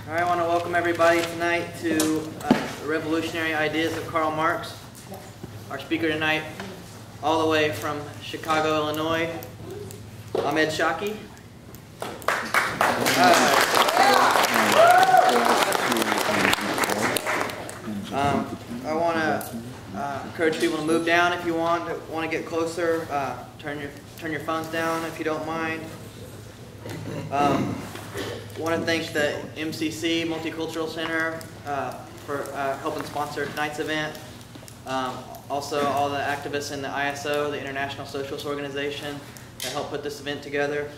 All right, I want to welcome everybody tonight to the Revolutionary Ideas of Karl Marx. Our speaker tonight, all the way from Chicago, Illinois, Ahmed Shawki. I want to encourage people to move down if you want to get closer. Turn your phones down if you don't mind. I want to thank the MCC Multicultural Center for helping sponsor tonight's event. Also, all the activists in the ISO, the International Socialist Organization, that helped put this event together.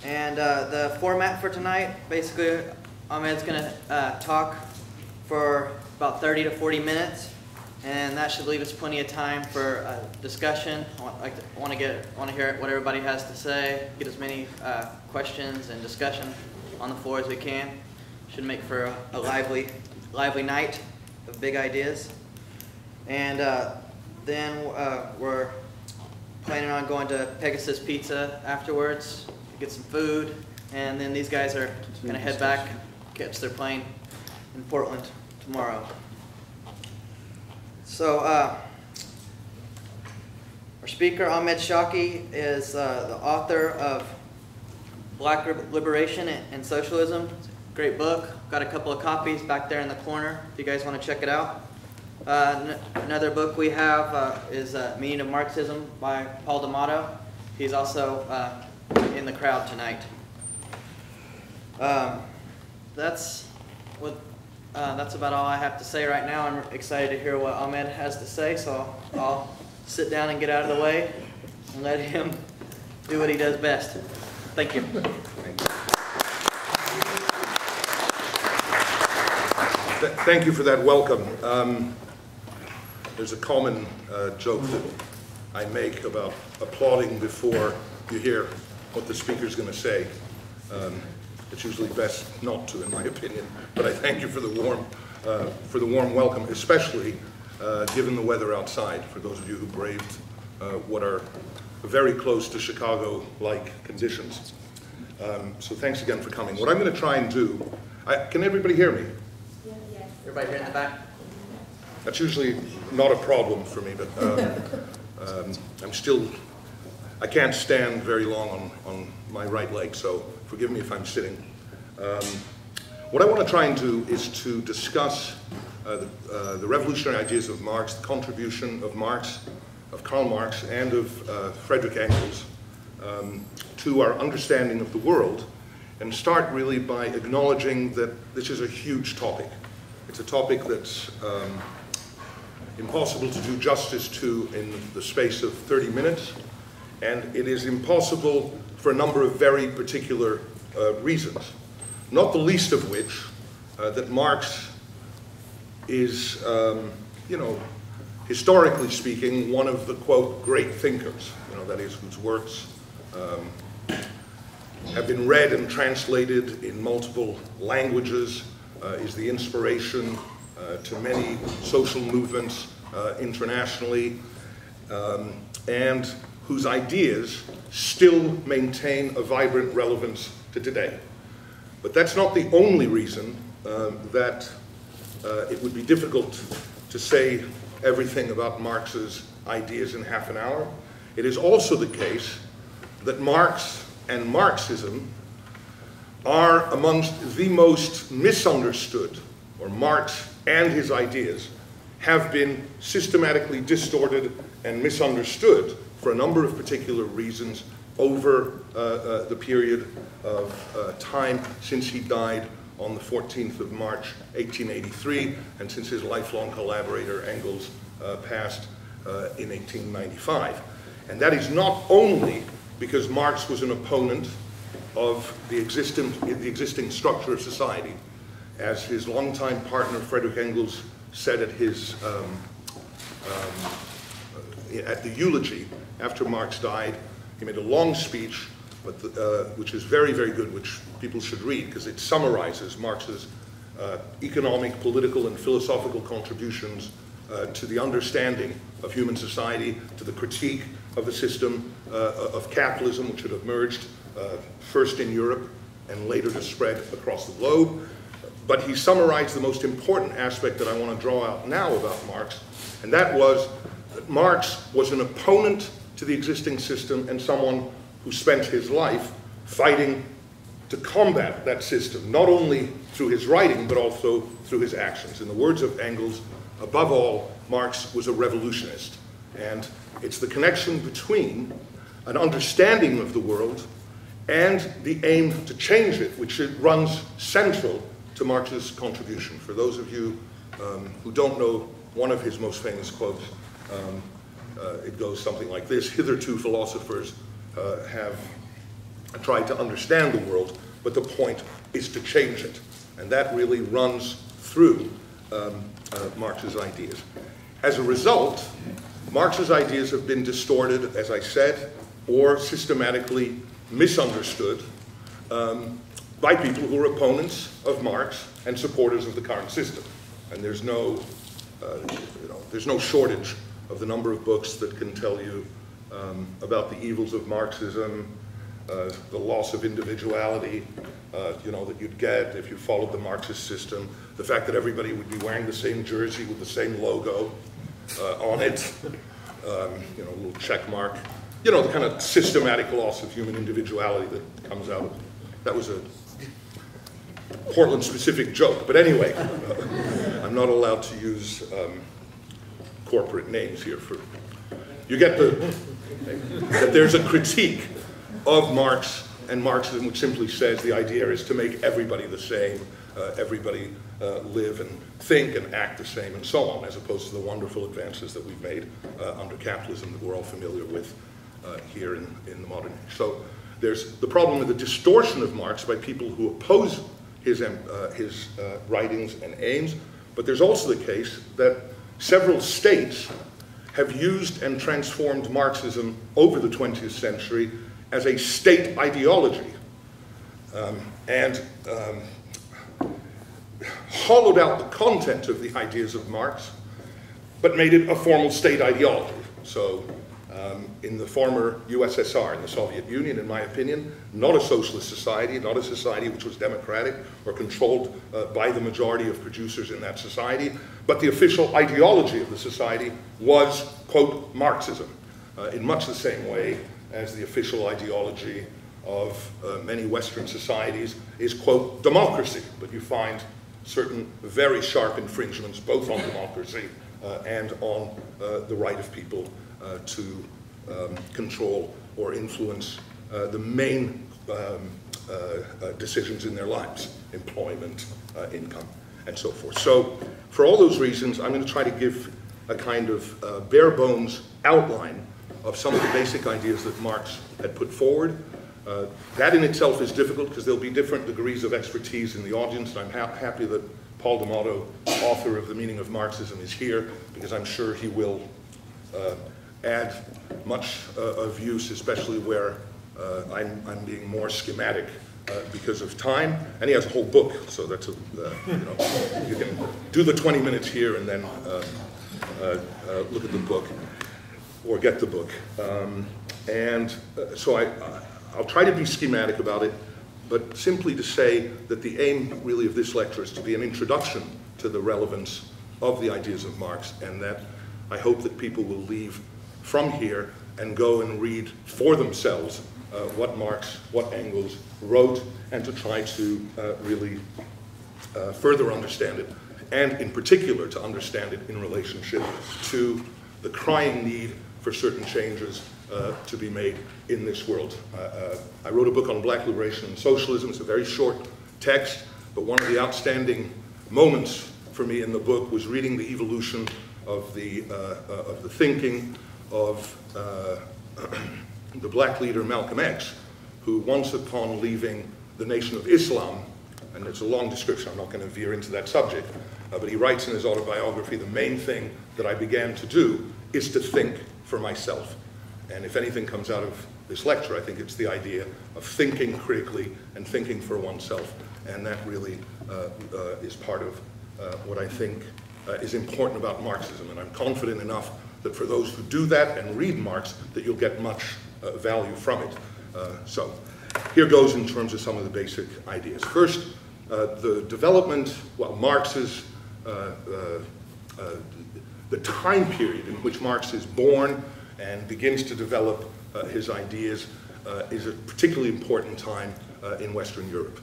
And the format for tonight, basically, Ahmed's going to talk for about 30 to 40 minutes, and that should leave us plenty of time for discussion. I want to hear what everybody has to say, get as many questions and discussion on the floor as we can. Should make for a lively night of big ideas. And then we're planning on going to Pegasus Pizza afterwards, get some food, and then these guys are going to head back, catch their plane in Portland tomorrow. So our speaker, Ahmed Shawki, is the author of Black Liberation and Socialism. It's a great book. Got a couple of copies back there in the corner if you guys want to check it out. Another book we have is Meaning of Marxism by Paul D'Amato. He's also in the crowd tonight. That's about all I have to say right now. I'm excited to hear what Ahmed has to say, so I'll sit down and get out of the way and let him do what he does best. Thank you. Thank you for that welcome. There's a common joke that I make about applauding before you hear what the speaker's going to say. It's usually best not to, in my opinion. But I thank you for the warm welcome, especially given the weather outside. For those of you who braved what are very close to Chicago-like conditions. So thanks again for coming. What I'm going to try and do, can everybody hear me? Yeah. Everybody here in the back? That's usually not a problem for me, but I can't stand very long on my right leg, so forgive me if I'm sitting. What I want to try and do is to discuss the revolutionary ideas of Marx, the contribution of Marx, of Karl Marx, and of Friedrich Engels to our understanding of the world, and start really by acknowledging that this is a huge topic. It's a topic that's impossible to do justice to in the space of 30 minutes, and it is impossible for a number of very particular reasons, not the least of which that Marx is, historically speaking, one of the, quote, great thinkers, that is, whose works have been read and translated in multiple languages, is the inspiration to many social movements internationally, and whose ideas still maintain a vibrant relevance to today. But that's not the only reason that it would be difficult to say everything about Marx's ideas in half an hour. It is also the case that Marx and Marxism are amongst the most misunderstood, or Marx and his ideas have been systematically distorted and misunderstood for a number of particular reasons over the period of time since he died on the 14th of March, 1883, and since his lifelong collaborator Engels passed in 1895. And that is not only because Marx was an opponent of the existing structure of society. As his longtime partner Friedrich Engels said at the eulogy after Marx died, he made a long speech, but which is very, very good, which people should read, because it summarizes Marx's economic, political, and philosophical contributions to the understanding of human society, to the critique of the system of capitalism, which had emerged first in Europe and later to spread across the globe. But he summarized the most important aspect that I want to draw out now about Marx, and that was that Marx was an opponent to the existing system and someone who spent his life fighting to combat that system, not only through his writing, but also through his actions. In the words of Engels, above all, Marx was a revolutionist. And it's the connection between an understanding of the world and the aim to change it, which runs central to Marx's contribution. For those of you who don't know one of his most famous quotes, it goes something like this: "Hitherto philosophers have tried to understand the world, but the point is to change it." And that really runs through Marx's ideas. As a result, Marx's ideas have been distorted, as I said, or systematically misunderstood by people who are opponents of Marx and supporters of the current system. And there's no shortage of the number of books that can tell you about the evils of Marxism, the loss of individuality, that you'd get if you followed the Marxist system, the fact that everybody would be wearing the same jersey with the same logo on it, a little check mark, the kind of systematic loss of human individuality that comes out of, that was a Portland-specific joke, but anyway, I'm not allowed to use corporate names here. You get that there's a critique of Marx and Marxism, which simply says the idea is to make everybody the same, everybody live and think and act the same and so on, as opposed to the wonderful advances that we've made under capitalism that we're all familiar with here in the modern age. So there's the problem with the distortion of Marx by people who oppose his writings and aims, but there's also the case that several states have used and transformed Marxism over the 20th century as a state ideology and hollowed out the content of the ideas of Marx, but made it a formal state ideology. So in the former USSR, in the Soviet Union, in my opinion, not a socialist society, not a society which was democratic or controlled by the majority of producers in that society, but the official ideology of the society was, quote, Marxism, in much the same way as the official ideology of many Western societies is, quote, democracy. But you find certain very sharp infringements both on democracy and on the right of people to control or influence the main decisions in their lives, employment, income, and so forth. So for all those reasons, I'm going to try to give a kind of bare bones outline of some of the basic ideas that Marx had put forward. That in itself is difficult because there'll be different degrees of expertise in the audience, and I'm happy that Paul D'Amato, author of The Meaning of Marxism, is here, because I'm sure he will add much of use, especially where I'm being more schematic because of time. And he has a whole book, so that's a, you can do the 20 minutes here and then look at the book, or get the book. So I'll try to be schematic about it, but simply to say that the aim really of this lecture is to be an introduction to the relevance of the ideas of Marx, and that I hope that people will leave from here and go and read for themselves what Marx, what Engels wrote, and to try to really further understand it, and in particular to understand it in relationship to the crying need for certain changes to be made in this world. I wrote a book on black liberation and socialism. It's a very short text, but one of the outstanding moments for me in the book was reading the evolution of the thinking of the black leader Malcolm X, who once upon leaving the Nation of Islam, and it's a long description, I'm not going to veer into that subject, but he writes in his autobiography, the main thing that I began to do is to think for myself. And if anything comes out of this lecture, I think it's the idea of thinking critically and thinking for oneself. And that really is part of what I think is important about Marxism. And I'm confident enough that for those who do that and read Marx, that you'll get much value from it. So here goes in terms of some of the basic ideas. First, the development, well, Marx's, the time period in which Marx is born and begins to develop his ideas is a particularly important time in Western Europe.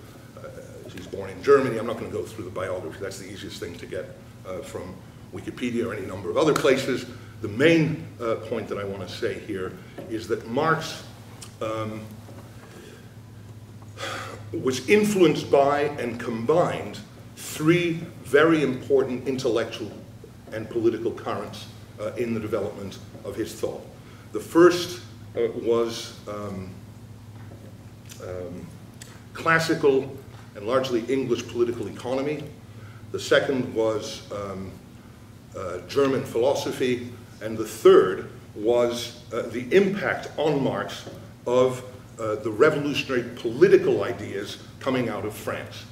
He's born in Germany. I'm not going to go through the biography. That's the easiest thing to get from Wikipedia or any number of other places. The main point that I want to say here is that Marx was influenced by and combined three very important intellectual and political currents in the development of his thought. The first was classical and largely English political economy. The second was German philosophy. And the third was the impact on Marx of the revolutionary political ideas coming out of France.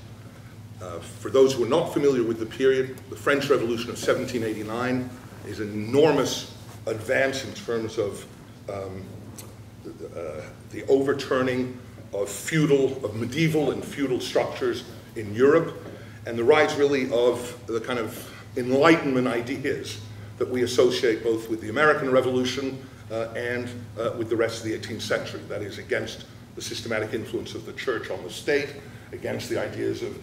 For those who are not familiar with the period, the French Revolution of 1789 is an enormous advance in terms of the overturning of medieval and feudal structures in Europe, and the rise really of the kind of Enlightenment ideas that we associate both with the American Revolution and with the rest of the 18th century. That is, against the systematic influence of the church on the state, against the ideas of